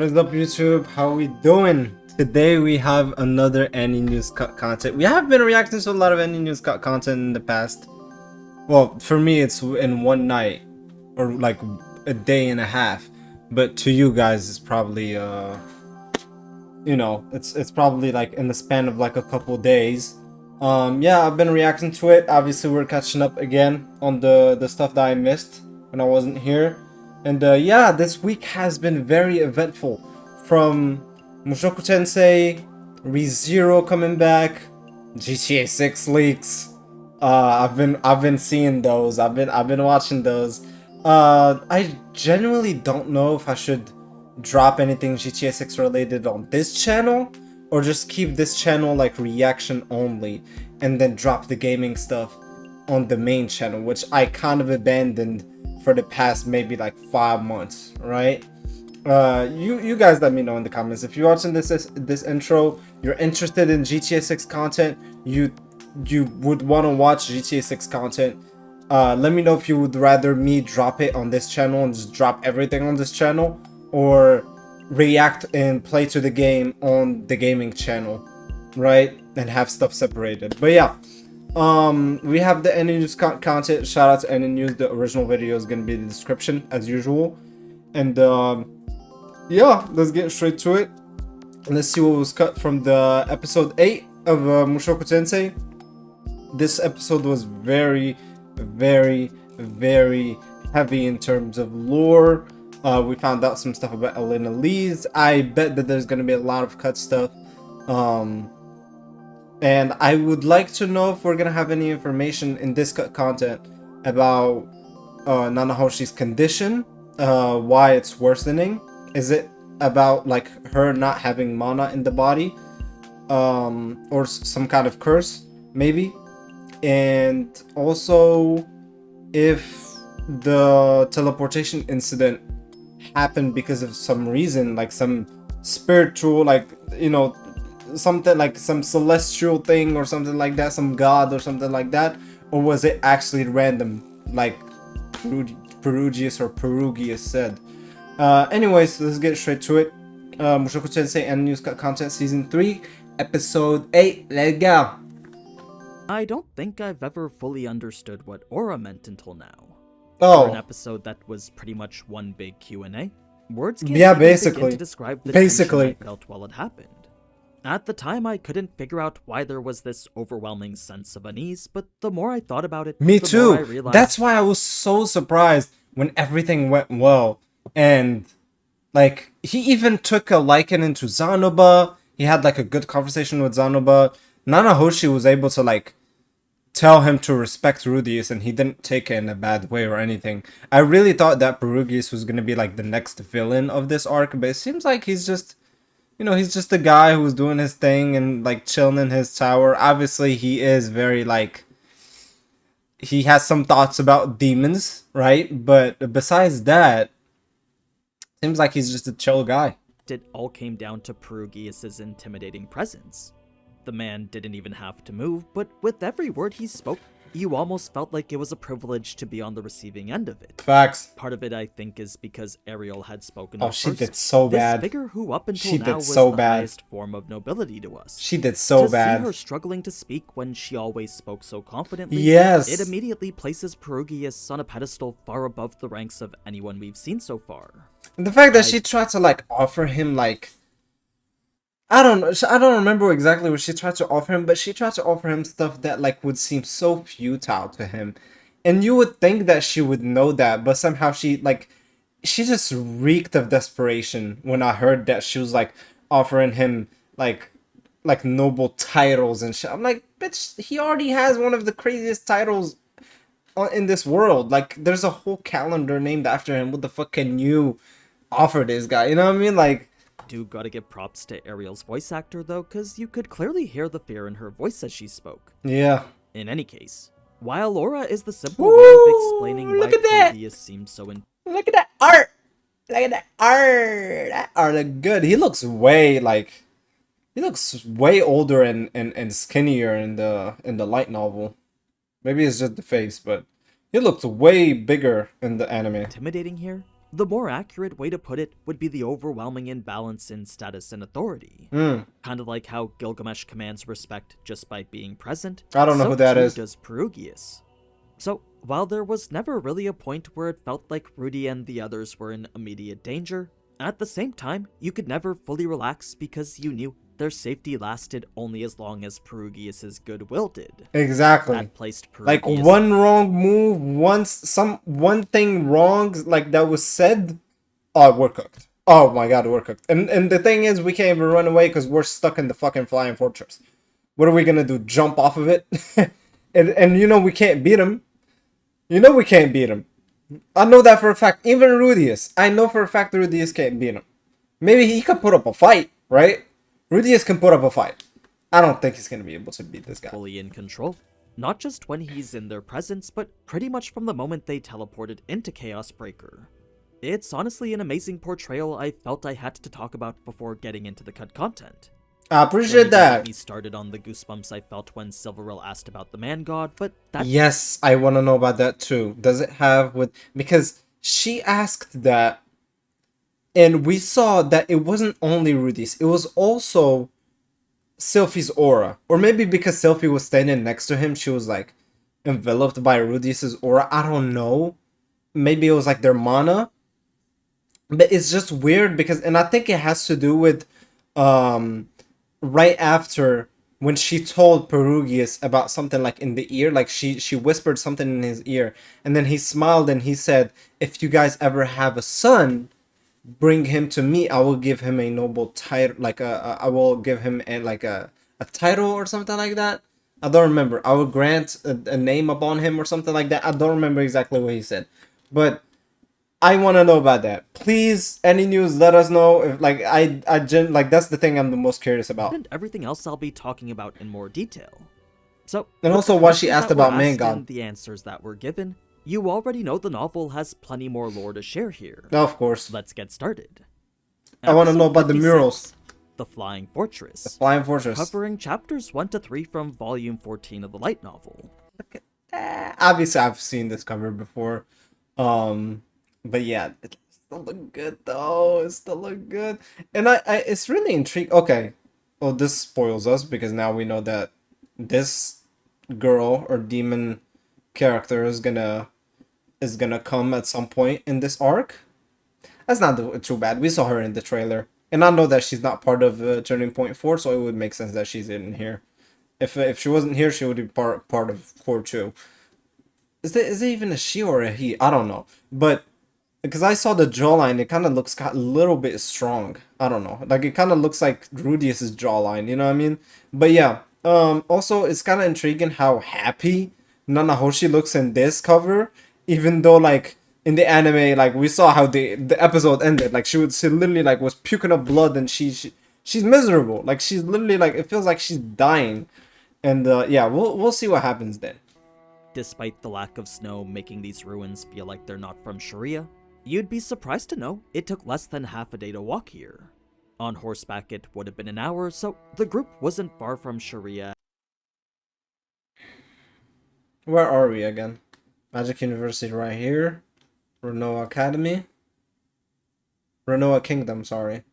is up, YouTube? How we doing? Today we have another Aninews cut content. We have been reacting to a lot of Aninews cut content in the past. Well, for me it's in one night or like a day and a half, but to you guys it's probably you know, it's probably like in the span of like a couple days. Yeah, I've been reacting to it. Obviously we're catching up again on the stuff that I missed when I wasn't here. And yeah, this week has been very eventful. From Mushoku Tensei, ReZero coming back, GTA 6 leaks. I've been seeing those. I've been watching those. I genuinely don't know if I should drop anything GTA 6 related on this channel or just keep this channel like reaction only and then drop the gaming stuff on the main channel, which I kind of abandoned for the past maybe like 5 months, right? You guys let me know in the comments if you're watching this intro, you're interested in GTA 6 content, you would want to watch GTA 6 content. Let me know if you would rather me drop it on this channel and just drop everything on this channel, or react and play to the game on the gaming channel, right? And have stuff separated. But yeah, we have the Aninews content. Shout out to Aninews. The original video is gonna be in the description as usual. And yeah, let's get straight to it. Let's see what was cut from the episode 8 of Mushoku Tensei. This episode was very heavy in terms of lore. We found out some stuff about Elena Lee's. I bet that there's gonna be a lot of cut stuff. And I would like to know if we're gonna have any information in this cut content about Nanahoshi's condition, why it's worsening. Is it about like her not having mana in the body, or some kind of curse, maybe? And also if the teleportation incident happened because of some reason, like some spiritual, like, you know, something like some celestial thing or something like that, some god or something like that, or was it actually random like Perugius said? Anyways, let's get straight to it. Mushoku Tensei Aninews cut content season 3 episode 8. Let's go. I don't think I've ever fully understood what aura meant until now. Oh, For an episode that was pretty much one big Q&A, words can't yeah, even basically begin to describe the tension I felt while it happened. At the time, I couldn't figure out why there was this overwhelming sense of unease, but the more I thought about it, me the more I too. realized That's why I was so surprised when everything went well. And like, he even took a liking into Zanoba. He had like a good conversation with Zanoba. Nanahoshi was able to like tell him to respect Rudius, and he didn't take it in a bad way or anything. I really thought that Perugius was gonna be like the next villain of this arc, but it seems like he's just, you know, he's just a guy who's doing his thing and like chilling in his tower. Obviously he is very like, he has some thoughts about demons, right? But besides that, seems like he's just a chill guy. it all came down to Perugius's intimidating presence. The man didn't even have to move, but with every word he spoke, you almost felt like it was a privilege to be on the receiving end of it. Facts. Part of it, I think, is because Ariel had spoken Oh, up she first. did so This bad. figure who up until She now did was so the bad. highest form of nobility to us. She did so to bad. see her struggling to speak when she always spoke so confidently, Yes. it immediately places Perugius on a pedestal far above the ranks of anyone we've seen so far. And the fact that she tried to like offer him like, I don't remember exactly what she tried to offer him, but she tried to offer him stuff that like would seem so futile to him. And you would think that she would know that, but somehow she just reeked of desperation when I heard that she was like offering him like noble titles and shit. I'm like, bitch, he already has one of the craziest titles in this world. Like, there's a whole calendar named after him. What the fuck can you offer this guy? You know what I mean? Like, Do gotta give props to Ariel's voice actor though, cause you could clearly hear the fear in her voice as she spoke. yeah. In any case, while Aura is the simple Woo! way of explaining why Look at that! Perugius seems so Look at that art. Look at that art. That art look good. He looks way older and skinnier in the light novel. Maybe it's just the face, but he looks way bigger in the anime. intimidating here, The more accurate way to put it would be the overwhelming imbalance in status and authority. Kind of like how Gilgamesh commands respect just by being present, I don't know so who that too is. does Perugius. So, while there was never really a point where it felt like Rudy and the others were in immediate danger, at the same time, you could never fully relax because you knew their safety lasted only as long as Perugius's goodwill did. Exactly. That placed Like Perugius one wrong move, one thing wrong, like that was said, oh, we're cooked. Oh my god, we're cooked. And the thing is, we can't even run away because we're stuck in the fucking flying fortress. What are we gonna do? Jump off of it? and you know we can't beat him. You know we can't beat him. I know that for a fact. Even Rudius, I know for a fact Rudius can't beat him. Maybe he could put up a fight, right? Rudius can put up a fight. I don't think he's gonna be able to beat this guy. fully in control. Not just when he's in their presence, but pretty much from the moment they teleported into Chaos Breaker. It's honestly an amazing portrayal I felt I had to talk about before getting into the cut content. I appreciate that. Me started on the goosebumps I felt when Silveril asked about the man god, but that Yes, I want to know about that too. Does it have with, because she asked that, and we saw that it wasn't only Rudy's, it was also Sylphie's aura. Or maybe because Sylphie was standing next to him, she was like enveloped by Rudy's aura. I don't know. Maybe it was like their mana. But it's just weird because, and I think it has to do with right after when she told Perugius about something like in the ear, like she whispered something in his ear, and then he smiled and he said, if you guys ever have a son, bring him to me. I will give him a noble title, like I will give him a title or something like that. I don't remember. I will grant a name upon him or something like that. I don't remember exactly what he said, but I want to know about that. Please, any news, let us know. If like like that's the thing I'm the most curious about. and everything else I'll be talking about in more detail. So, And with also the what she questions asked that were about Man asked God. and the answers that were given, you already know the novel has plenty more lore to share here. Of course. Let's get started. I want to Episode know about the 56, murals. The Flying Fortress. The Flying Fortress. Covering chapters 1 to 3 from volume 14 of the light novel. Obviously, I've seen this cover before. But yeah, it still look good though. It still look good. And I it's really intrigued. Okay. Well, this spoils us because now we know that this girl or demon character is gonna come at some point in this arc. That's not too bad. We saw her in the trailer, and I know that she's not part of Turning Point 4, so it would make sense that she's in here. If she wasn't here, she would be part of Core 2. Is it even a she or a he? I don't know, but because I saw the jawline, it kind of looks a little bit strong. I don't know, like it kind of looks like Rudius's jawline. You know what I mean? But yeah. Also, it's kind of intriguing how happy Nanahoshi looks in this cover, even though like in the anime, like we saw how the episode ended. Like she literally like was puking up blood, and she's miserable. Like she's literally like it feels like she's dying. And yeah, we'll see what happens then. Despite the lack of snow making these ruins feel like they're not from Sharia, you'd be surprised to know it took less than half a day to walk here. On horseback it would have been an hour, so the group wasn't far from Sharia. Where are we again? Magic University right here. Renoa Academy. Renoa Kingdom, sorry.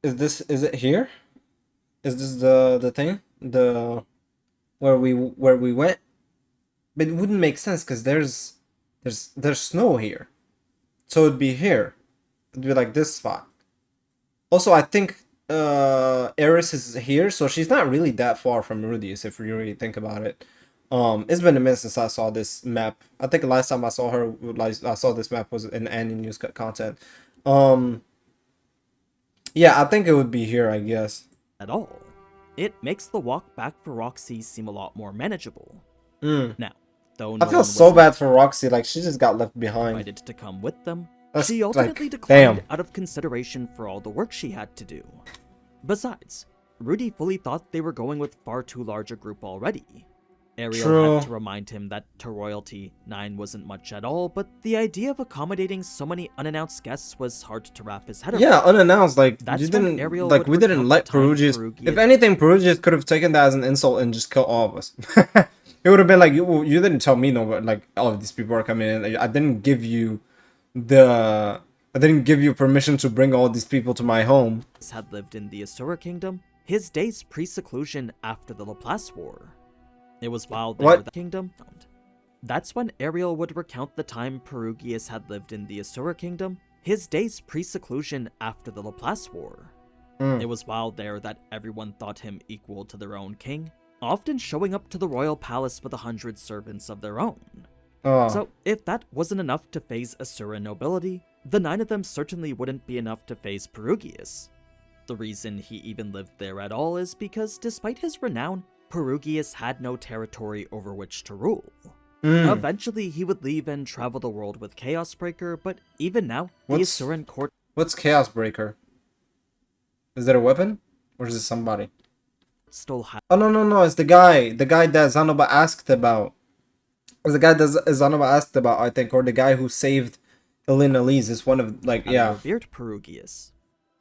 Is it here? Is this the thing? Where we went? But it wouldn't make sense because there's snow here. So it'd be here. It'd be like this spot. Also, I think Eris is here, so she's not really that far from Rudius if you really think about it. It's been a minute since I saw this map. I think the last time I saw her, like I saw this map was in Aninews content. Yeah, I think it would be here, I guess. At all. It makes the walk back for Roxy seem a lot more manageable. Now, though no I feel one so was bad for Roxy, like she just got left behind. invited to come with them, That's she like, ultimately declined damn. out of consideration for all the work she had to do. Besides, Rudy fully thought they were going with far too large a group already. Ariel True. had to remind him that to royalty, 9 wasn't much at all, but the idea of accommodating so many unannounced guests was hard to wrap his head around. Yeah, unannounced. Like That's you when didn't Ariel like would we didn't recount let the time Perugius. Perugius- If anything, Perugius could have taken that as an insult and just kill all of us. It would have been like you didn't tell me no, but like all of these people are coming in. Like, I didn't give you I didn't give you permission to bring all these people to my home. Had lived in the Asura Kingdom, his days pre-seclusion after the Laplace War. It was while they were What? the kingdom. That's when Ariel would recount the time Perugius had lived in the Asura Kingdom, his days pre-seclusion after the Laplace War. It was while there that everyone thought him equal to their own king, often showing up to the royal palace with 100 servants of their own. Oh. So, if that wasn't enough to phase Asura nobility, the 9 of them certainly wouldn't be enough to phase Perugius. The reason he even lived there at all is because, despite his renown, Perugius had no territory over which to rule. Eventually, he would leave and travel the world with Chaosbreaker, but even now, the Asuran court... What's Chaosbreaker? Is that a weapon? Or is it somebody? Still has... Oh, no, it's the guy that Zanoba asked about. It's the guy that Zanoba asked about, I think, or the guy who saved Elena Lees is one of, like, yeah. revered Perugius.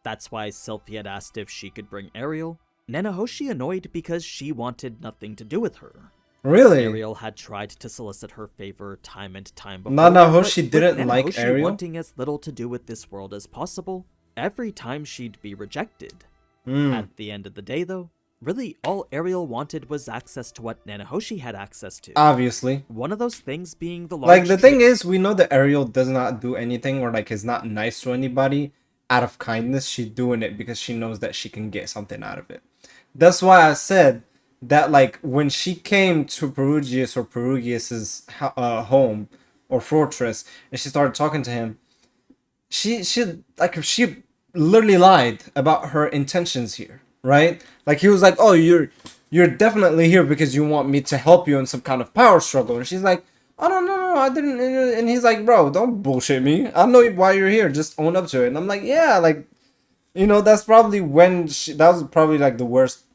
That's why Sylphie had asked if she could bring Ariel. Nanahoshi annoyed because she wanted nothing to do with her. Really? Ariel had tried to solicit her favor time and time before. Nanahoshi didn't with like Nanahoshi Ariel? wanting as little to do with this world as possible, every time she'd be rejected. At the end of the day, though, really all Ariel wanted was access to what Nanahoshi had access to. Obviously. One of those things being the large... Like, the thing is, we know that Ariel does not do anything or, like, is not nice to anybody out of kindness. She's doing it because she knows that she can get something out of it. That's why I said that, like, when she came to Perugius or Perugius's home or fortress and she started talking to him, she literally lied about her intentions here, right? Like, he was like, oh, you're definitely here because you want me to help you in some kind of power struggle. And she's like, oh, no, I didn't. And he's like, bro, don't bullshit me. I know why you're here. Just own up to it. And I'm like, yeah, like, you know, that's probably when that was probably like the worst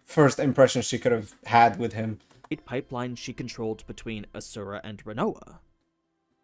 first impression she could have had with him. Pipeline she controlled between Asura and Renoa.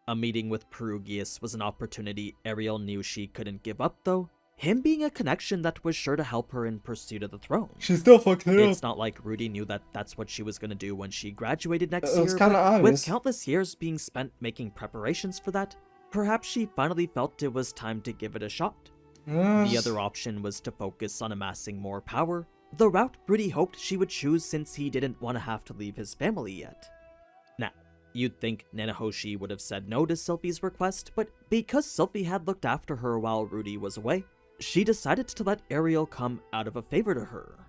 A meeting with Perugius was an opportunity Ariel knew she couldn't give up, though, him being a connection that was sure to help her in pursuit of the throne. She still fucked it up. It's not like Rudy knew that that's what she was going to do when she graduated next It year, was kind of but obvious. with countless years being spent making preparations for that, perhaps she finally felt it was time to give it a shot. The other option was to focus on amassing more power, the route Rudy hoped she would choose since he didn't want to have to leave his family yet. Now, you'd think Nanahoshi would have said no to Sylphie's request, but because Sylphie had looked after her while Rudy was away, she decided to let Ariel come out of a favor to her.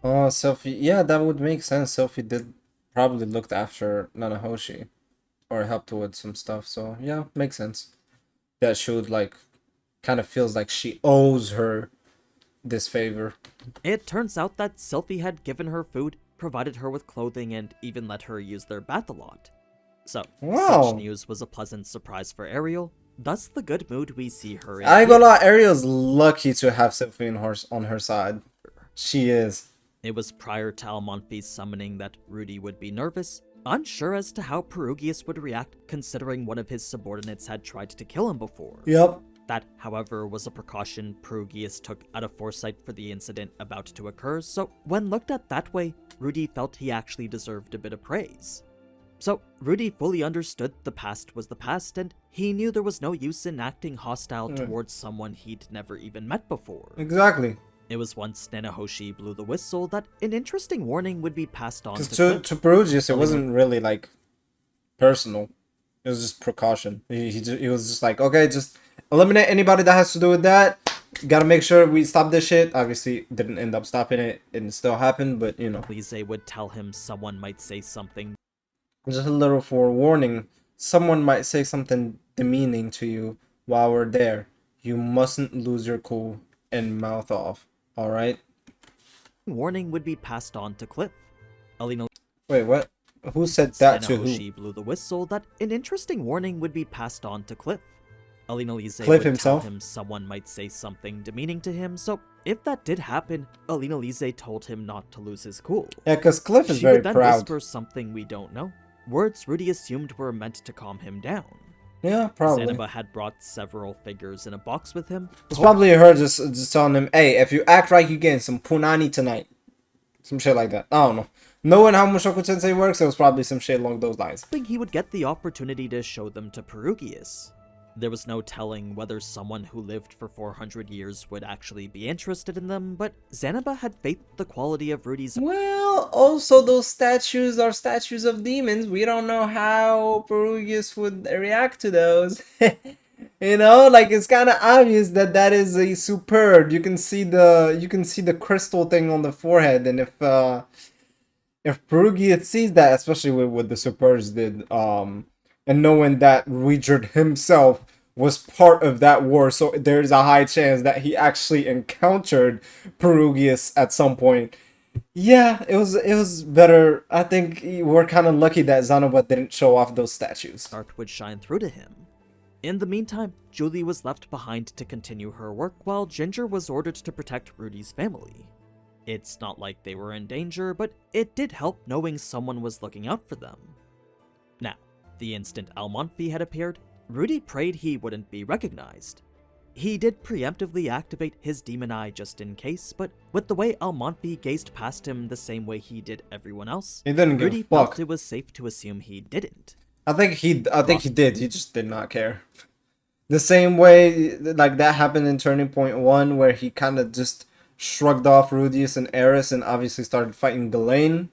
Oh, Sylphie. Yeah, that would make sense. Sylphie did probably looked after Nanahoshi or helped her with some stuff. So, yeah, makes sense. That she would, like, kind of feels like she owes her this favor. It turns out that Sylphie had given her food, provided her with clothing, and even let her use their bath a lot. So, Wow. such news was a pleasant surprise for Ariel, thus the good mood we see her in. I ain't gonna lie, Ariel's lucky to have Sylphie on her side. She is. It was prior to Almonfi's summoning that Rudy would be nervous, unsure as to how Perugius would react considering one of his subordinates had tried to kill him before. Yep. That, however, was a precaution Perugius took out of foresight for the incident about to occur, so when looked at that way, Rudy felt he actually deserved a bit of praise. So, Rudy fully understood the past was the past, and he knew there was no use in acting hostile towards someone he'd never even met before. Exactly. It was once Nanahoshi blew the whistle that an interesting warning would be passed on To Perugius, it wasn't really, like, personal. It was just precaution. He was just like, okay, just eliminate anybody that has to do with that. Gotta make sure we stop this shit. Obviously, didn't end up stopping it. It still happened, but, you know. Lise would tell him someone might say something. Just a little forewarning. Someone might say something demeaning to you while we're there. You mustn't lose your cool and mouth off. Alright? Warning would be passed on to Cliff. Alina Wait, what? Who said that to who? Nanahoshi blew the whistle that an interesting warning would be passed on to Cliff. Alina Lise Cliff would himself? tell him someone might say something demeaning to him, so if that did happen, Alina Lise told him not to lose his cool. Yeah, because Cliff is She very would then proud. whisper something we don't know, words Rudy assumed were meant to calm him down. Yeah, probably. Zanaba had brought several figures in a box with him. It's probably her just telling him, hey, if you act right, you getting some punani tonight. Some shit like that. I don't know. Knowing how Mushoku Tensei works, it was probably some shit along those lines. Hoping he would get the opportunity to show them to Perugius. There was no telling whether someone who lived for 400 years would actually be interested in them, but Zanaba had faith the quality of Rudy's. Well, also those statues are statues of demons. We don't know how Perugius would react to those. You know, like it's kind of obvious that that is a superb. You can see the crystal thing on the forehead, and if Perugius sees that, especially with what the supers did, and knowing that Richard himself was part of that war, so there's a high chance that he actually encountered Perugius at some point. Yeah, it was better. I think we're kind of lucky that Zanoba didn't show off those statues. Art would shine through to him. In the meantime, Julie was left behind to continue her work while Ginger was ordered to protect Rudy's family. It's not like they were in danger, but it did help knowing someone was looking out for them. Now, the instant Almonfi had appeared, Rudy prayed he wouldn't be recognized. He did preemptively activate his demon eye just in case, but with the way Almonfi gazed past him the same way he did everyone else, He didn't give Rudy a fuck. felt it was safe to assume he didn't. I think he did. He just did not care. The same way like that happened in Turning Point 1, where he kind of just shrugged off Rudius and Eris and obviously started fighting Ghislaine.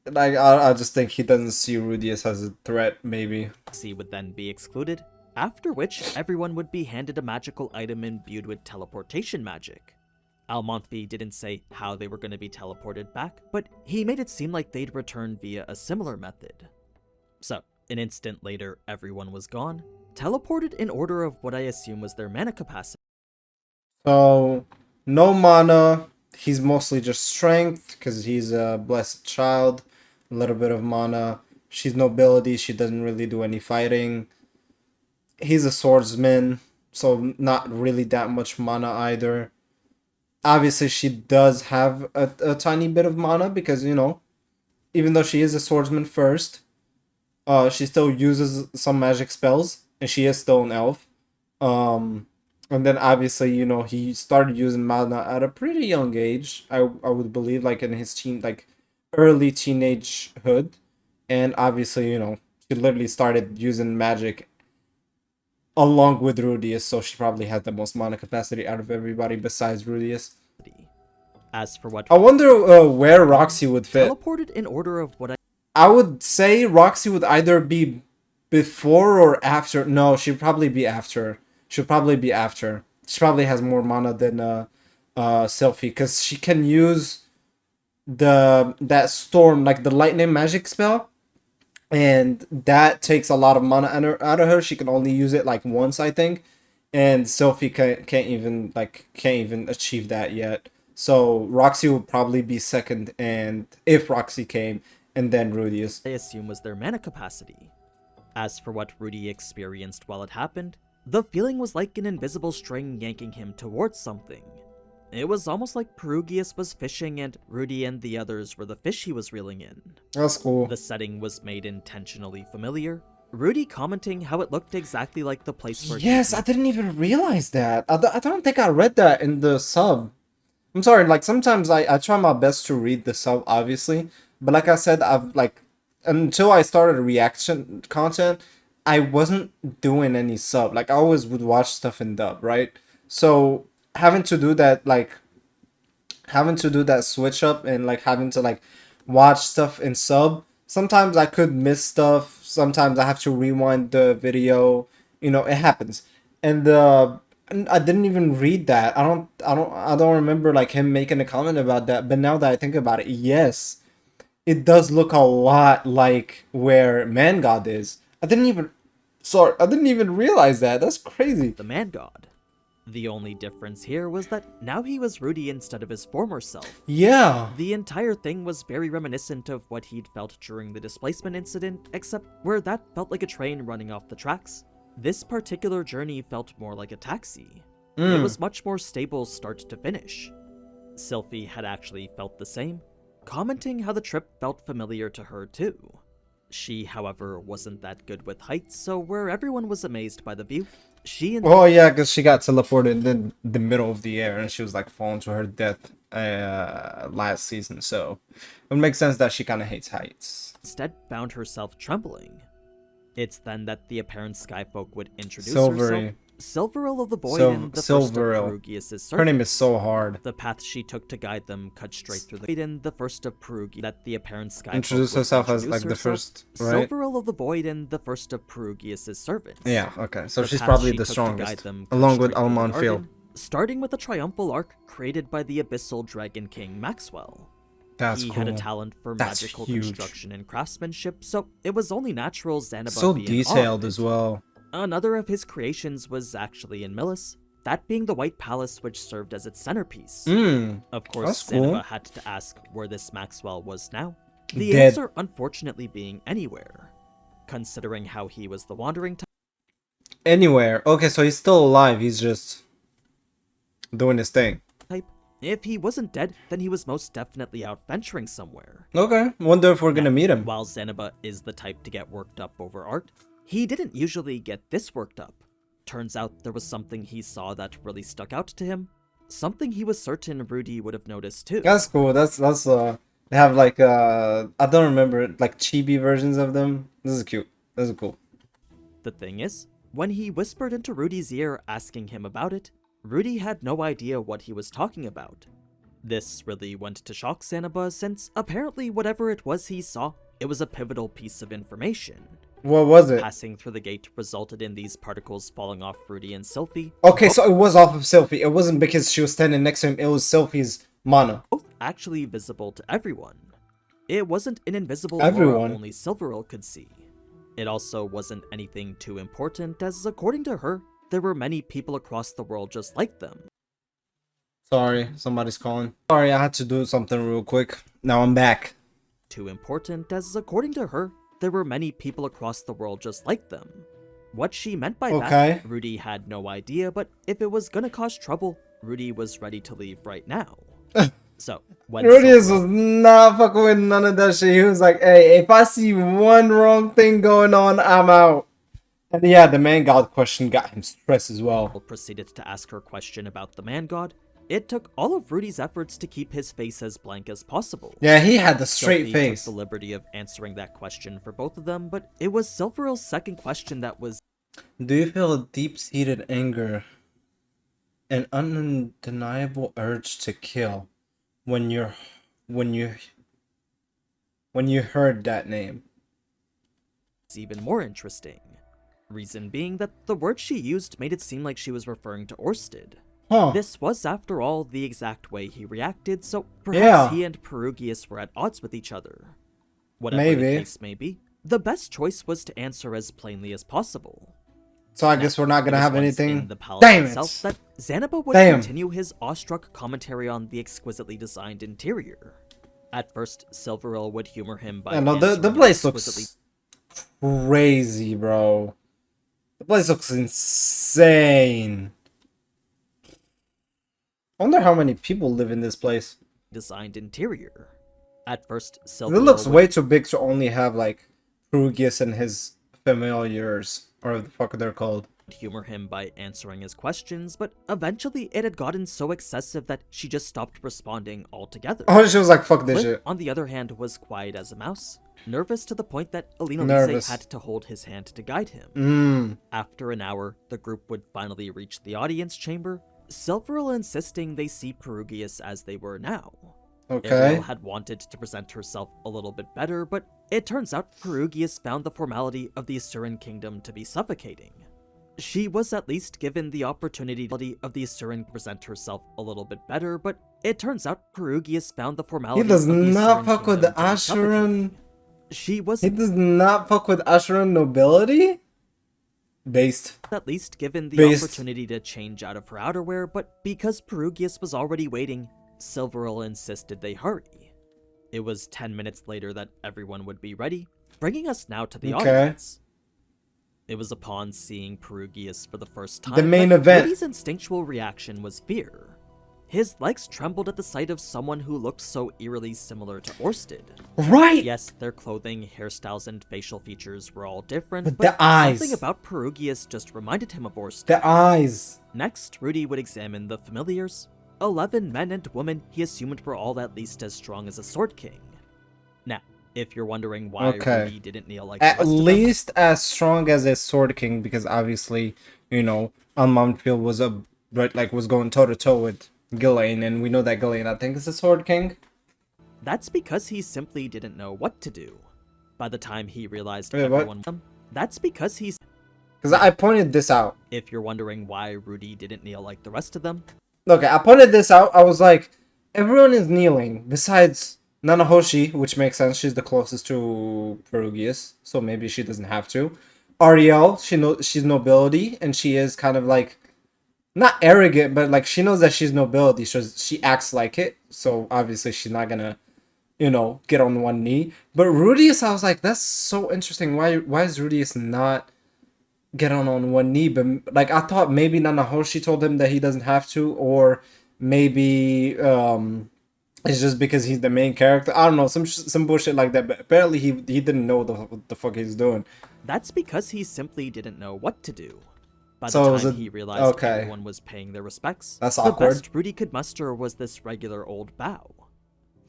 Like, I just think he doesn't see Rudius as a threat, maybe. C would then be excluded, after which everyone would be handed a magical item imbued with teleportation magic. Almonfi didn't say how they were going to be teleported back, but he made it seem like they'd return via a similar method. So, an instant later, everyone was gone, teleported in order of what I assume was their mana capacity. So, no mana. He's mostly just strength, because he's a blessed child. A little bit of mana. She's nobility. She doesn't really do any fighting. He's a swordsman, so not really that much mana either. Obviously, she does have a tiny bit of mana, because, you know, even though she is a swordsman first, she still uses some magic spells, and she is still an elf. And then obviously, you know, he started using mana at a pretty young age. I would believe, like in his early teenagehood, and obviously, you know, she literally started using magic along with Rudius, so she probably had the most mana capacity out of everybody besides Rudius. As for what I wonder where Roxy would fit. teleported in order of what I would say Roxy would either be before or after. No, she'd probably be after. She'll probably be after. She probably has more mana than Sylphie, because she can use that storm, like the lightning magic spell, and that takes a lot of mana out of her. She can only use it like once, I think, and Sylphie can't even achieve that yet. So Roxy would probably be second, and if Roxy came, and then Rudius. I assume was their mana capacity. As for what Rudy experienced while it happened, the feeling was like an invisible string yanking him towards something. It was almost like Perugius was fishing and Rudy and the others were the fish he was reeling in. That's cool. The setting was made intentionally familiar, Rudy commenting how it looked exactly like the place where Yes, I didn't even realize that. I don't think I read that in the sub. I'm sorry, like sometimes I try my best to read the sub, obviously. But like I said, I've like, until I started reaction content, I wasn't doing any sub. Like I always would watch stuff in dub, right? So having to do that, switch up and like having to like watch stuff in sub, sometimes I could miss stuff. Sometimes I have to rewind the video. You know, it happens. And I didn't even read that. I don't remember like him making a comment about that. But now that I think about it, yes, it does look a lot like where Man God is. I didn't even realize that. That's crazy. the man god. The only difference here was that now he was Rudy instead of his former self. Yeah. The entire thing was very reminiscent of what he'd felt during the displacement incident, except where that felt like a train running off the tracks, this particular journey felt more like a taxi. It was much more stable start to finish. Sylphie had actually felt the same, commenting how the trip felt familiar to her too. She, however, wasn't that good with heights, so where everyone was amazed by the view, she and Oh yeah, because she got teleported in the middle of the air and she was like falling to her death last season. So it makes sense that she kind of hates heights. instead found herself trembling. It's then that the apparent skyfolk would introduce Silvery. herself. Silveril of the Void and the first of Silveril. Perugius' Her name servants. is so hard. The path she took to guide them cut straight through the Void and the first of Perugius. That the apparent skyfolk Introduce would herself as introduce like the herself. first, right? Silveril of the Void and the first of Perugius' servants. Yeah, okay. So The she's path probably she the took to guide strongest. them cut Along with straight through the Almond Field. garden, starting with a triumphal arc created by the Abyssal Dragon King Maxwell. That's He cool. had a talent for That's magical huge. construction and craftsmanship, so it was only natural Xanaba So be in awe of detailed it. as well. Another of his creations was actually in Millis, that being the White Palace which served as its centerpiece. Of course, that's cool. Xanaba had to ask where this Maxwell was now. The Dead. answer unfortunately being anywhere, considering how he was the wandering Anywhere. Okay, so he's still alive. He's just doing his thing. type. If he wasn't dead, then he was most definitely out venturing somewhere. Okay. Wonder if we're gonna meet him. While Xanaba is the type to get worked up over art, he didn't usually get this worked up. Turns out there was something he saw that really stuck out to him. Something he was certain Rudy would have noticed too. That's cool. That's they have like I don't remember it, like chibi versions of them. This is cute. This is cool. The thing is, when he whispered into Rudy's ear asking him about it, Rudy had no idea what he was talking about. This really went to shock Xanaba since apparently whatever it was he saw, it was a pivotal piece of information. What was it? Passing through the gate resulted in these particles falling off Rudy and Sylphie, Okay, so it was off of Sylphie. It wasn't because she was standing next to him. It was Sylphie's mana. both actually visible to everyone. It wasn't an invisible Everyone. aura only Silveril could see. It also wasn't anything too important, as according to her, there were many people across the world just like them. Sorry, somebody's calling. Sorry, I had to do something real quick. Now I'm back. Too important, as according to her, there were many people across the world just like them. What she meant by Okay. that, Rudy had no idea, but if it was gonna cause trouble, Rudy was ready to leave right now. So, when Rudius Silveril was not fucking with none of that shit. He was like, hey, if I see one wrong thing going on, I'm out. And yeah, the man god question got him stressed as well. proceeded to ask her question about the man god, it took all of Rudy's efforts to keep his face as blank as possible. Yeah, he had the straight Sylphie face. took the liberty of answering that question for both of them, but it was Silveril's second question that was Do you feel a deep-seated anger, an undeniable urge to kill when you heard that name? even more interesting. Reason being that the word she used made it seem like she was referring to Orsted. Huh. This was, after all, the exact way he reacted, so perhaps Yeah. he and Perugius were at odds with each other. Whatever Maybe. the case may be, the best choice was to answer as plainly as possible. So I guess we're not It gonna was have once anything. in the palace Damn itself it! that Xanaba would Damn. continue his awestruck commentary on the exquisitely designed interior. At first, Silveril would humor him by Yeah, no, the answering place exquisitely looks crazy, bro. The place looks insane. I wonder how many people live in this place. designed interior. At first, It Silveril looks would way too big to only have like Perugius and his familiars, or the fuck they're called. humor him by answering his questions, but eventually it had gotten so excessive that she just stopped responding altogether. Oh, she was like, fuck this Cliff, shit. on the other hand, was quiet as a mouse, nervous to the point that Alina Nervous. had to hold his hand to guide him. Mmm. After an hour, the group would finally reach the audience chamber, Silveril insisting they see Perugius as they were now. Okay. Ariel had wanted to present herself a little bit better, but it turns out Perugius found the formality of the Asuran kingdom to be suffocating. She was at least given the opportunity of the Asuran to present herself a little bit better, but it turns out Perugius found the formality He does of the not Asuran fuck with the kingdom to be suffocating. Asheron. She was He does not fuck with Asheron nobility? Based. at least given the Based. opportunity to change out of her outerwear, but because Perugius was already waiting, Silveril insisted they hurry. It was 10 minutes later that everyone would be ready, bringing us now to the Okay. audience. It was upon seeing Perugius for the first time The main that event. Rudy's instinctual reaction was fear. His legs trembled at the sight of someone who looked so eerily similar to Orsted. Right! Yes, their clothing, hairstyles, and facial features were all different, But but the eyes. something about Perugius just reminded him of Orsted. The eyes. Next, Rudy would examine the familiars. 11 men and women he assumed were all at least as strong as a Sword King. Now, If you're wondering why Okay. Rudy didn't kneel like the At rest of them, least as strong as a Sword King, because obviously, you know, Unmounted was was going toe to toe with Ghislaine, and we know that Ghislaine, I think, is a Sword King. that's because he simply didn't know what to do. By the time he realized Wait, what? everyone, that's because he's. Because I pointed this out. If you're wondering why Rudy didn't kneel like the rest of them, Okay, I pointed this out. I was like, everyone is kneeling besides Nanahoshi, which makes sense. She's the closest to Perugius, so maybe she doesn't have to. Ariel, she's nobility, and she is kind of like not arrogant, but like she knows that she's nobility, so she acts like it. So obviously she's not gonna, get on one knee. But Rudius, I was like, that's so interesting. Why is Rudius not get on one knee? But like I thought maybe Nanahoshi told him that he doesn't have to, or maybe it's just because he's the main character. I don't know, some bullshit like that. But apparently he didn't know what the fuck he's doing. that's because he simply didn't know what to do. By So it the was time a- he realized okay. everyone was paying their respects, That's the awkward. best Rudy could muster was this regular old bow.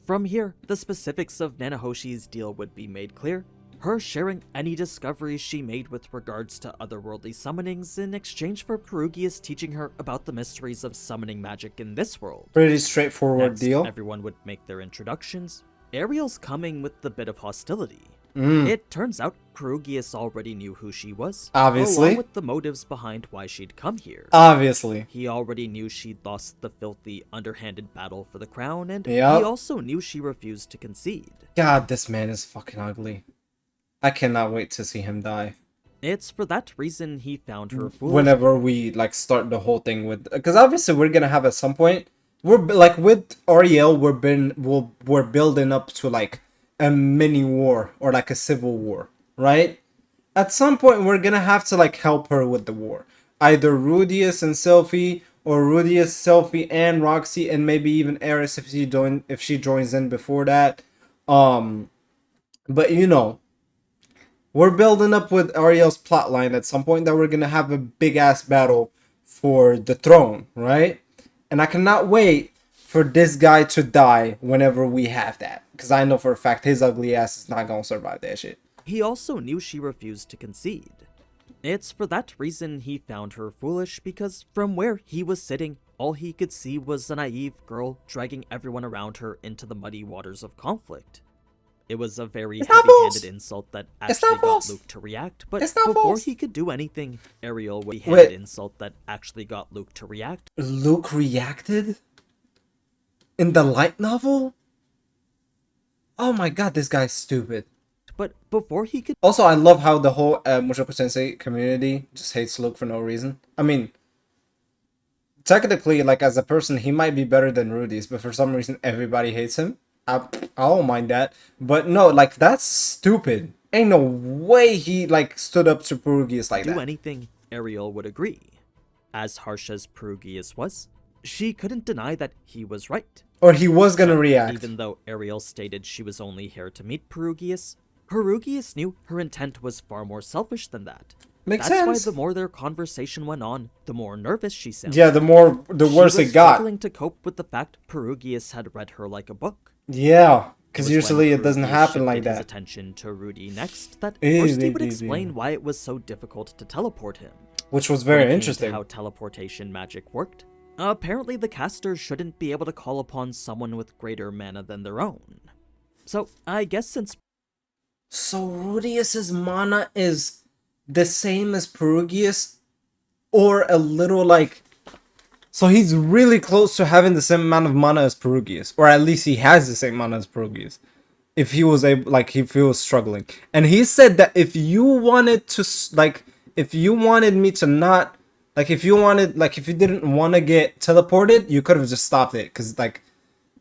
From here, the specifics of Nanahoshi's deal would be made clear, her sharing any discoveries she made with regards to otherworldly summonings in exchange for Perugius teaching her about the mysteries of summoning magic in this world. Pretty straightforward Next, deal. everyone would make their introductions. Ariel's coming with the bit of hostility. Mm. It turns out Perugius already knew who she was, Obviously. along with the motives behind why she'd come here. Obviously. He already knew she'd lost the filthy, underhanded battle for the crown, and Yup. he also knew she refused to concede. God, this man is fucking ugly. I cannot wait to see him die. It's for that reason he found her foolish. Whenever we like start the whole thing with, because obviously we're gonna have at some point. We're like with Ariel, we're building up to like a mini war or like a civil war, right? At some point we're gonna have to like help her with the war. Either Rudius and Selphie, or Rudius, Selphie, and Roxy, and maybe even Eris if she joins in before that. But we're building up with Ariel's plotline at some point that we're gonna have a big ass battle for the throne, right? And I cannot wait for this guy to die whenever we have that, because I know for a fact his ugly ass is not gonna survive that shit. He also knew she refused to concede. It's for that reason he found her foolish, because from where he was sitting, all he could see was a naive girl dragging everyone around her into the muddy waters of conflict. It was a very heavy-handed insult that actually got Luke to react, but before he could do anything, Ariel would heavy-handed insult that actually got Luke to react. Luke reacted? In the light novel? Oh my god, this guy's stupid. But before he could... Also, I love how the whole Mushoku Tensei community just hates Luke for no reason. I mean, technically, like, as a person, he might be better than Rudy's, but for some reason, everybody hates him. I don't mind that. But no, like, that's stupid. Ain't no way he, like, stood up to Perugius like that. Do anything, Ariel would agree. As harsh as Perugius was, she couldn't deny that he was right. Or he was gonna react. Even though Ariel stated she was only here to meet Perugius, Perugius knew her intent was far more selfish than that. Makes That's sense. why the more their conversation went on, the more nervous she sounded. Yeah, the worse it got. Struggling to cope with the fact Perugius had read her like a book. Yeah, because It was usually when it doesn't Perugius happen like shifted his that. attention to Rudy next that Eh, Orsted would eh, eh, explain eh. why it was so difficult to teleport him. Which was When very it came to interesting. how teleportation magic worked, apparently the casters shouldn't be able to call upon someone with greater mana than their own. So, I guess since... So Rudius's mana is the same as Perugius, or a little like... So he's really close to having the same amount of mana as Perugius, or at least he has the same mana as Perugius. If he was able, like, if he was struggling. And he said that if you wanted to, like, if you wanted me to not, like, if you didn't want to get teleported, you could have just stopped it, because, like,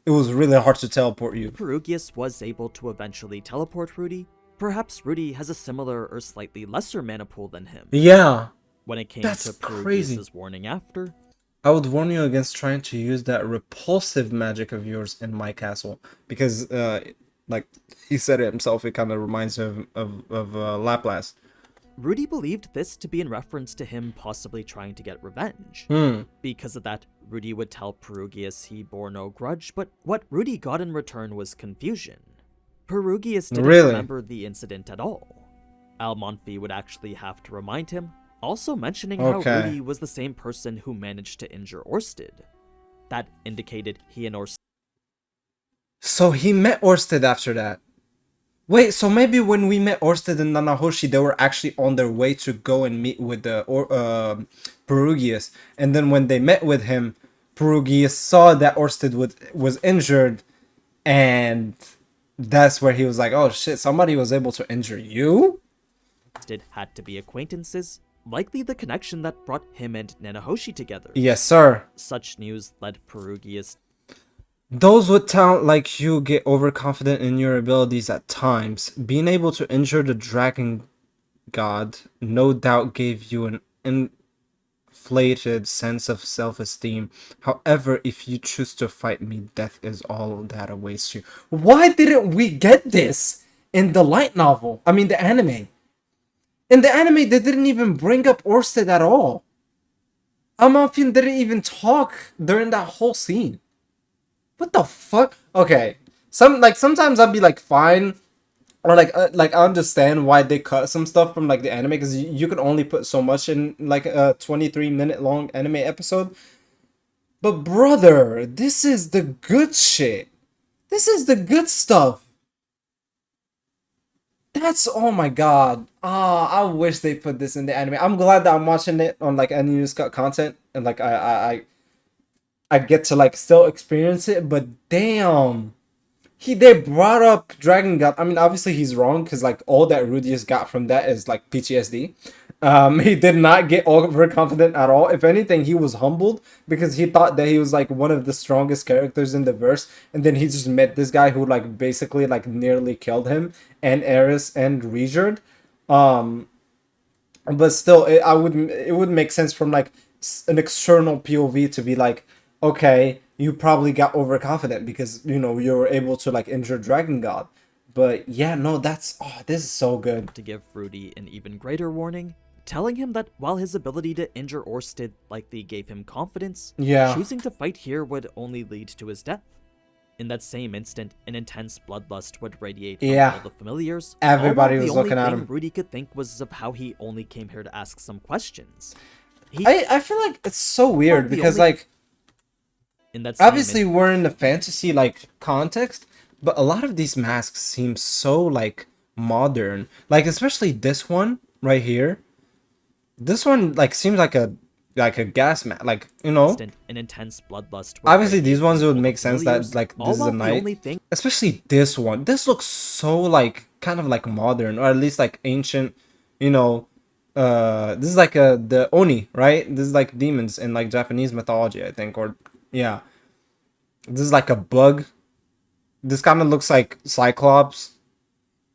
it was really hard to teleport you. Perugius was able to eventually teleport Rudy, perhaps Rudy has a similar or slightly lesser mana pool than him. Yeah. When it came That's to crazy. Perugius's warning after, I would warn you against trying to use that repulsive magic of yours in my castle, because, like he said it himself, it kind of reminds him of Laplace. Rudy believed this to be in reference to him possibly trying to get revenge. Because of that, Rudy would tell Perugius he bore no grudge, but what Rudy got in return was confusion. Perugius didn't Really? remember the incident at all. Almonfi would actually have to remind him, also mentioning how Okay. Rudy was the same person who managed to injure Orsted. That indicated he and Orsted So he met Orsted after that. Wait, so maybe when we met Orsted and Nanahoshi, they were actually on their way to go and meet with the Perugius, and then when they met with him, Perugius saw that Orsted was injured, and that's where he was like, "Oh shit, somebody was able to injure you." had to be acquaintances, likely the connection that brought him and Nanahoshi together. Yes, sir. Such news led Perugius Those with talent like you get overconfident in your abilities at times. Being able to injure the dragon god no doubt gave you an inflated sense of self-esteem. However, if you choose to fight me, death is all that awaits you. Why didn't we get this in the light novel? I mean, the anime. In the anime, they didn't even bring up Orsted at all. Amalfian didn't even talk during that whole scene. What the fuck? Okay, sometimes I'd be like fine, or like I understand why they cut some stuff from like the anime, because you can only put so much in like a 23-minute long anime episode. But brother, this is the good shit. This is the good stuff. That's, oh my god. I wish they put this in the anime. I'm glad that I'm watching it on like Aninews cut content, and like I get to like still experience it, but damn. They brought up Dragon God. I mean, obviously he's wrong, because like all that Rudius got from that is like PTSD. He did not get overconfident at all. If anything, he was humbled, because he thought that he was like one of the strongest characters in the verse, and then he just met this guy who like basically like nearly killed him, and Eris and Regerd. But still, it would make sense from like an external POV to be like, okay, you probably got overconfident because, you know, you were able to like injure Dragon God. But yeah, no, this is so good. to give Rudy an even greater warning, telling him that while his ability to injure Orsted likely gave him confidence, Yeah. choosing to fight here would only lead to his death. In that same instant, an intense bloodlust would radiate from Yeah. all the familiars. Everybody although was the only looking at thing him. Rudy could think was of how he only came here to ask some questions. I feel like it's so weird the because only- like In that same obviously we're in the fantasy like context, but a lot of these masks seem so like modern. Like especially this one right here. This one like seems like a gas mask, like, you know. instant, an intense bloodlust would Obviously radiate these ones from would all make the sense familiars, that like all this is while a the night. only thing Especially this one. This looks so like kind of like modern, or at least like ancient, you know. This is like the Oni, right? This is like demons in like Japanese mythology, I think, or yeah. This is like a bug. This kind of looks like Cyclops.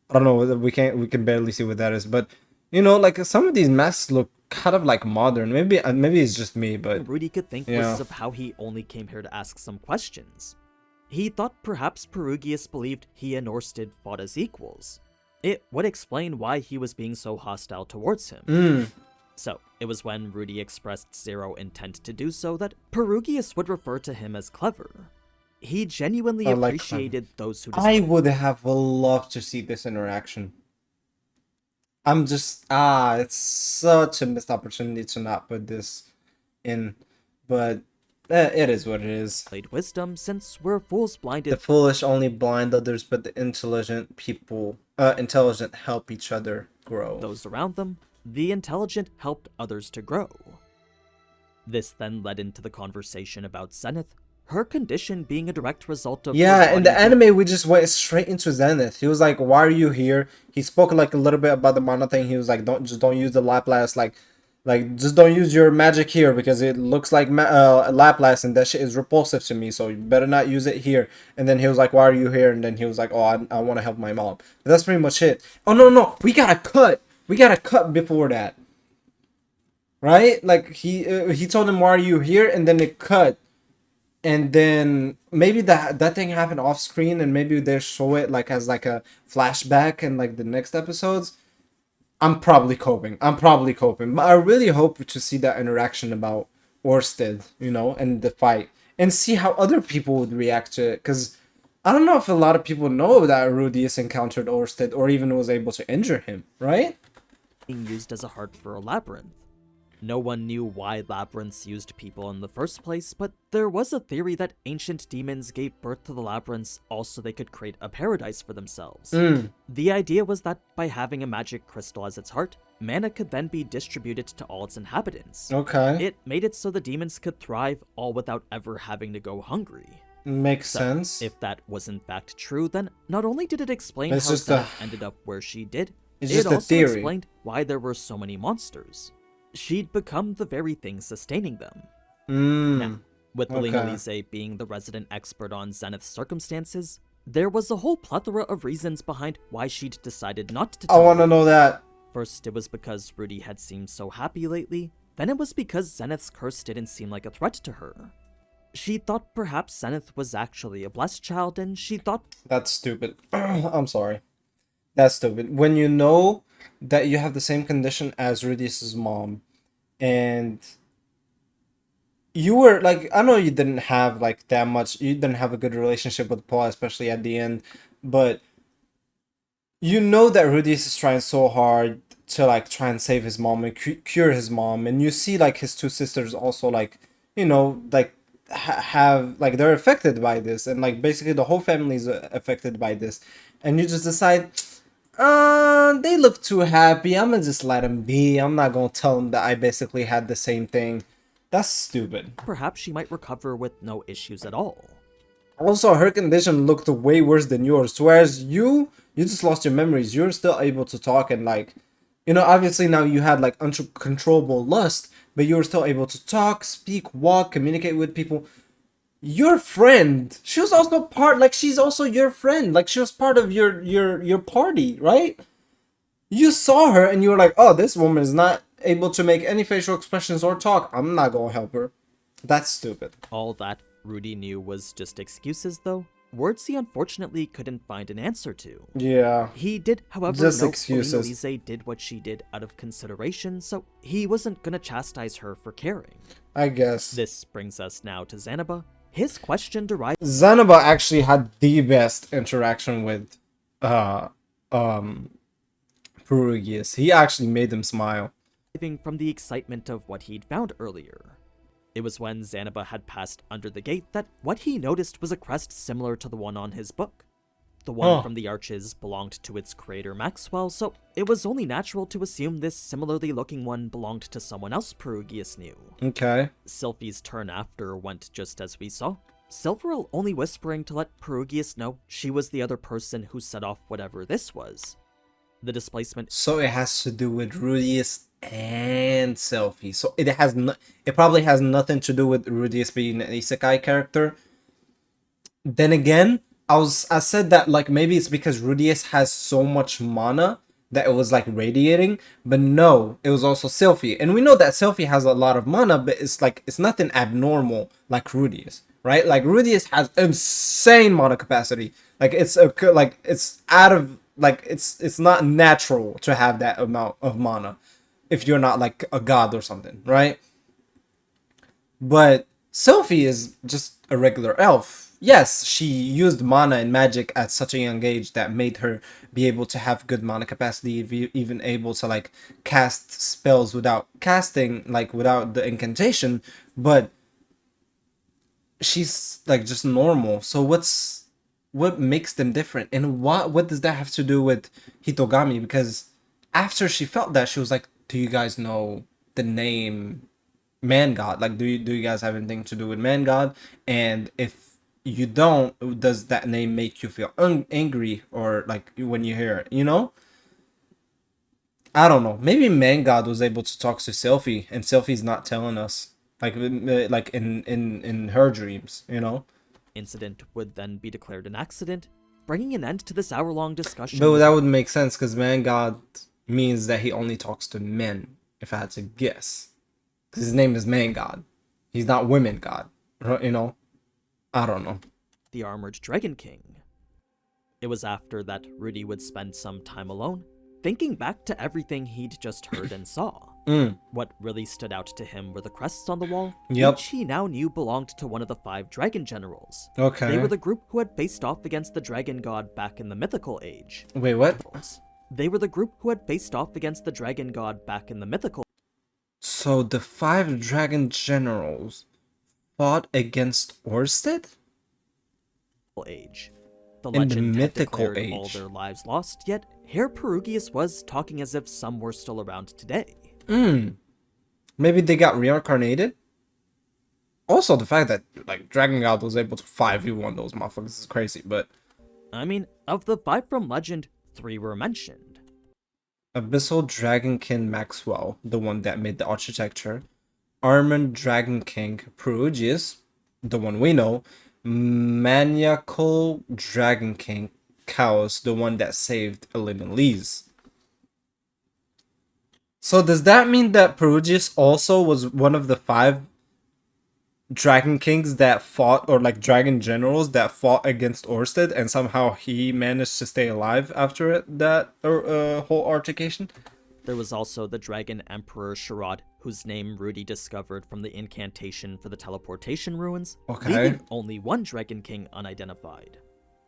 I don't know. We can barely see what that is, but you know, like some of these masks look kind of like modern. Maybe it's just me, but Rudy could think yeah. was of how he only came here to ask some questions. He thought perhaps Perugius believed he and Orsted fought as equals. It would explain why he was being so hostile towards him. So, it was when Rudy expressed zero intent to do so that Perugius would refer to him as clever. He genuinely I like appreciated those who I would have loved to see this interaction. I'm just it's such a missed opportunity to not put this in, but it is what it is. displayed wisdom since we're fools blinded The foolish only blind others, but the intelligent help each other grow. those around them, the intelligent helped others to grow. This then led into the conversation about Zenith, her condition being a direct result of Yeah, her in the body anime we just went straight into Zenith. He was like, "Why are you here?" He spoke like a little bit about the mana thing. He was like, "Don't use the Laplace, like just don't use your magic here because it looks like Laplace and that shit is repulsive to me. So you better not use it here." And then he was like, "Why are you here?" And then he was like, "Oh, I want to help my mom." But that's pretty much it. Oh no, we gotta cut. We gotta cut before that. Right? Like he told him, "Why are you here?" And then it cut. And then maybe that thing happened off screen, and maybe they show it like as like a flashback in like the next episodes. I'm probably coping, but I really hope to see that interaction about Orsted, you know, and the fight, and see how other people would react to it. Because I don't know if a lot of people know that Rudius encountered Orsted or even was able to injure him, right? Being used as a heart for a labyrinth. No one knew why labyrinths used people in the first place, but there was a theory that ancient demons gave birth to the labyrinths also they could create a paradise for themselves. The idea was that by having a magic crystal as its heart, mana could then be distributed to all its inhabitants. Okay. It made it so the demons could thrive all without ever having to go hungry. Makes So, sense. if that was in fact true, then not only did it explain It's how just a- Zenith ended up where she did, It's it just a also theory. explained why there were so many monsters. She'd become the very thing sustaining them. Now, with Okay. Lise being the resident expert on Zenith's circumstances, there was a whole plethora of reasons behind why she'd decided not to I tell want to Rudy. know that. First, it was because Rudy had seemed so happy lately, then it was because Zenith's curse didn't seem like a threat to her. She thought perhaps Zenith was actually a blessed child, and she thought That's stupid. I'm sorry. That's stupid. When you know that you have the same condition as Rudius's mom, and you were like, I know you didn't have like that much, you didn't have a good relationship with Paul, especially at the end, but you know that Rudius is trying so hard to like try and save his mom and cure his mom, and you see like his two sisters also like, you know, like have like they're affected by this, and like basically the whole family is affected by this, and you just decide, they look too happy, I'm gonna just let them be, I'm not gonna tell them that I basically had the same thing. That's stupid. perhaps she might recover with no issues at all. Also, her condition looked way worse than yours, whereas you just lost your memories. You're still able to talk and like, you know, obviously now you had like uncontrollable lust, but you were still able to talk, speak, walk, communicate with people. Your friend, she was also part, like she's also your friend, like she was part of your party, right? You saw her and you were like, oh, this woman is not able to make any facial expressions or talk, I'm not gonna help her. That's stupid. All that Rudy knew was just excuses, though, words he unfortunately couldn't find an answer to. Yeah. He did, however, Just know excuses. Lise did what she did out of consideration, so he wasn't gonna chastise her for caring. I guess. This brings us now to Zanaba. His question deriving Zanaba actually had the best interaction with Perugius. He actually made him smile. from the excitement of what he'd found earlier. It was when Zanaba had passed under the gate that what he noticed was a crest similar to the one on his book. The one from the arches belonged to its creator Maxwell, so it was only natural to assume this similarly looking one belonged to someone else Perugius knew. Okay. Sylphie's turn after went just as we saw. Silveril only whispering to let Perugius know she was the other person who set off whatever this was. The displacement So it has to do with Rudius and Selfie. So it has it probably has nothing to do with Rudius being an isekai character. Then again, I said that like maybe it's because Rudius has so much mana that it was like radiating, but no, it was also Selfie. And we know that Selfie has a lot of mana, but it's like it's nothing abnormal like Rudius, right? Like Rudius has insane mana capacity. Like it's out of like it's not natural to have that amount of mana if you're not like a god or something, right? But Sophie is just a regular elf. Yes, she used mana and magic at such a young age that made her be able to have good mana capacity, even able to like cast spells without casting, like without the incantation, but she's like just normal. So what makes them different, and what does that have to do with Hitogami? Because after she felt that, she was like, do you guys know the name Man God? Like, do you guys have anything to do with Man God? And if you don't, does that name make you feel angry or like when you hear it, you know? I don't know. Maybe Man God was able to talk to Selfie, and Selfie's not telling us, like in her dreams, you know? incident would then be declared an accident, bringing an end to this hour-long discussion. But that would make sense because Man God means that he only talks to men, if I had to guess. Because his name is Man God. He's not Women God. You know? I don't know. The Armored Dragon King. It was after that Rudy would spend some time alone, thinking back to everything he'd just heard and saw. Mm. What really stood out to him were the crests on the wall, Yep. which he now knew belonged to one of the 5 dragon generals. Okay. They were the group who had faced off against the dragon god back in the mythical age. Wait, what? They were the group who had faced off against the dragon god back in the mythical So the 5 dragon generals fought against Orsted? age. The In the legend had mythical declared all age. their lives lost, yet here Perugius was talking as if some were still around today. Maybe they got reincarnated? Also, the fact that, like, Dragon God was able to 5v1 those motherfuckers is crazy, but... I mean, of the 5 from legend, 3 were mentioned. Abyssal Dragonkin Maxwell, the one that made the architecture. Armand Dragon King Perugius, the one we know. Maniacal Dragon King Chaos, the one that saved Elena Lees. So does that mean that Perugius also was one of the 5 Dragon Kings that fought, or like Dragon Generals that fought against Orsted, and somehow he managed to stay alive after that whole altercation? There was also the Dragon Emperor Sharad, whose name Rudy discovered from the incantation for the teleportation ruins, leaving only one Dragon King unidentified.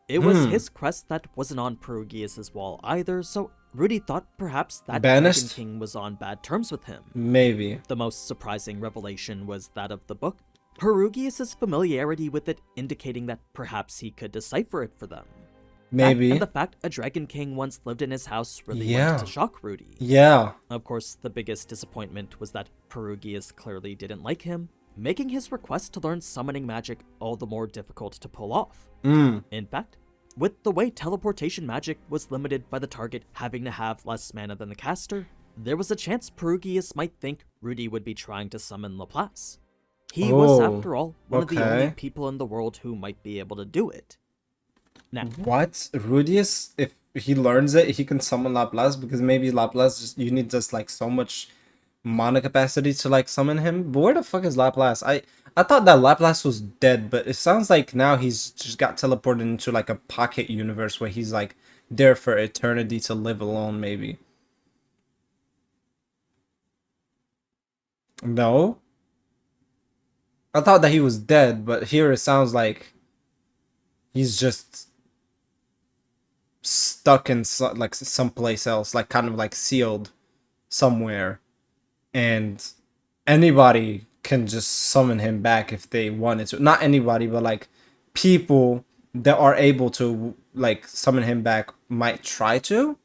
It was his crest that wasn't on Perugius' wall either, so Rudy thought perhaps that Banished? Dragon King was on bad terms with him. Maybe. The most surprising revelation was that of the book, Perugius' familiarity with it indicating that perhaps he could decipher it for them. Maybe. That and the fact a Dragon King once lived in his house really Yeah. went to shock Rudy. Yeah. Of course, the biggest disappointment was that Perugius clearly didn't like him, making his request to learn summoning magic all the more difficult to pull off. In fact, with the way teleportation magic was limited by the target having to have less mana than the caster, there was a chance Perugius might think Rudy would be trying to summon Laplace. He was, after all, one of the only people in the world who might be able to do it. Now, What? Rudius, if he learns it, he can summon Laplace, because maybe Laplace, just, you need just like so much mana capacity to like summon him. But where the fuck is Laplace? I thought that Laplace was dead, but it sounds like now he's just got teleported into like a pocket universe where he's like there for eternity to live alone, maybe. No? I thought that he was dead, but here it sounds like he's just stuck in like someplace else, like kind of like sealed somewhere, and anybody can just summon him back if they wanted to. Not anybody, but like people that are able to like summon him back might try to,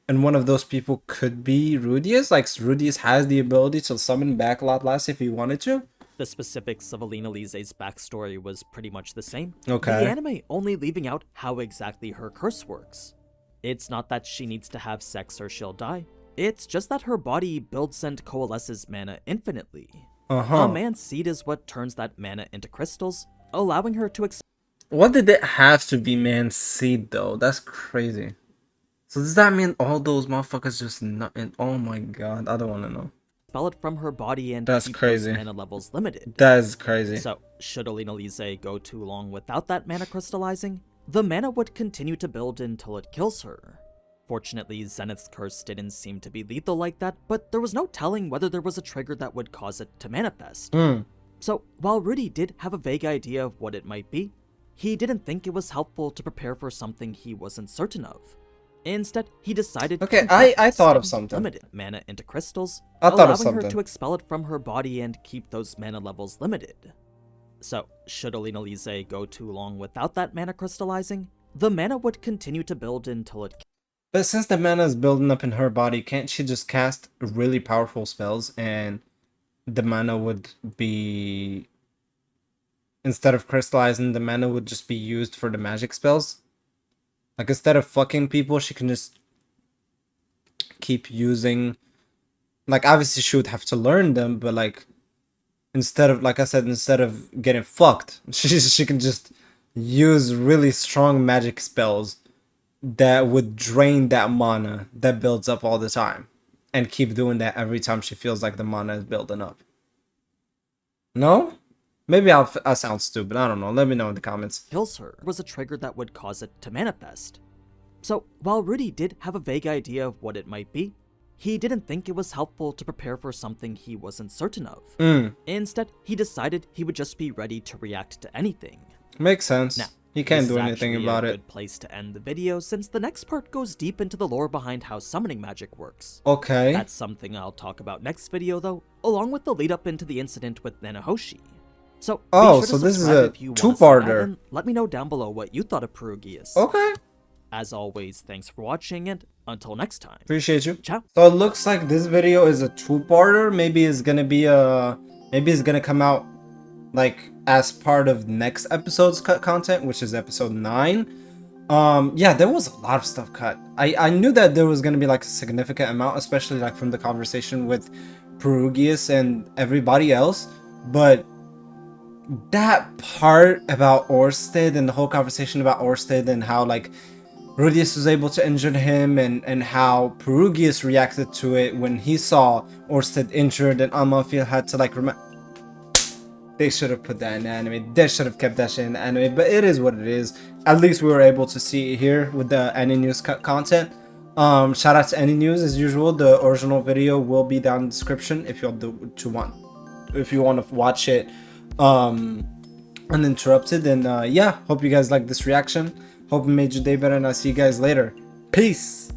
and one of those people could be Rudius. Like Rudius has the ability to summon back Laplace if he wanted to. the specifics of Alina Lise's backstory was pretty much the same. Okay. The anime only leaving out how exactly her curse works. It's not that she needs to have sex or she'll die. It's just that her body builds and coalesces mana infinitely. A man's seed is what turns that mana into crystals, allowing her to What did it have to be man's seed though? That's crazy. So does that mean all those motherfuckers just not in? Oh my god, I don't want to know. expel it from her body and That's keep crazy. those mana levels limited. That is crazy. So, should Alina Lise go too long without that mana crystallizing, the mana would continue to build until it kills her. Fortunately, Zenith's curse didn't seem to be lethal like that, but there was no telling whether there was a trigger that would cause it to manifest. So, while Rudy did have a vague idea of what it might be, he didn't think it was helpful to prepare for something he wasn't certain of. Instead, he decided to Okay, convert I thought of said something. limited mana into crystals, I thought of allowing her something. to expel it from her body and keep those mana levels limited. So, should Alina Lise go too long without that mana crystallizing, the mana would continue to build until it But since the mana is building up in her body, can't she just cast really powerful spells and the mana would be... Instead of crystallizing, the mana would just be used for the magic spells? Like, instead of fucking people, she can just keep using... Like, obviously she would have to learn them, but like... Instead of, like I said, instead of getting fucked, she can just use really strong magic spells that would drain that mana that builds up all the time, and keep doing that every time she feels like the mana is building up. No? Maybe I sound stupid. I don't know. Let me know in the comments. kills her was a trigger that would cause it to manifest. So, while Rudy did have a vague idea of what it might be, he didn't think it was helpful to prepare for something he wasn't certain of. Mm. Instead, he decided he would just be ready to react to anything. Makes sense. Now, He can't this do is anything actually about a it. good place to end the video since the next part goes deep into the lore behind how summoning magic works. Okay. That's something I'll talk about next video though, along with the lead up into the incident with Nanahoshi. So, be Oh, sure to so this is subscribe a if you wanna see that, two-parter. and let me know down below what you thought of Perugius. Okay. As always, thanks for watching, and until next time. Appreciate you. Ciao. So it looks like this video is a two-parter. Maybe it's gonna come out like as part of next episode's cut content, which is episode 9. Yeah, there was a lot of stuff cut. I knew that there was gonna be like a significant amount, especially like from the conversation with Perugius and everybody else, but that part about Orsted and the whole conversation about Orsted and how like Rudius was able to injure him and how Perugius reacted to it when he saw Orsted injured and Amalfi had to like they should have put that in anime. They should have kept that shit in anime, but it is what it is. At least we were able to see it here with the Aninews cut content. Shout out to Aninews as usual. The original video will be down in the description if you want to watch it uninterrupted. And yeah, hope you guys like this reaction. Hope it made your day better, and I'll see you guys later. Peace.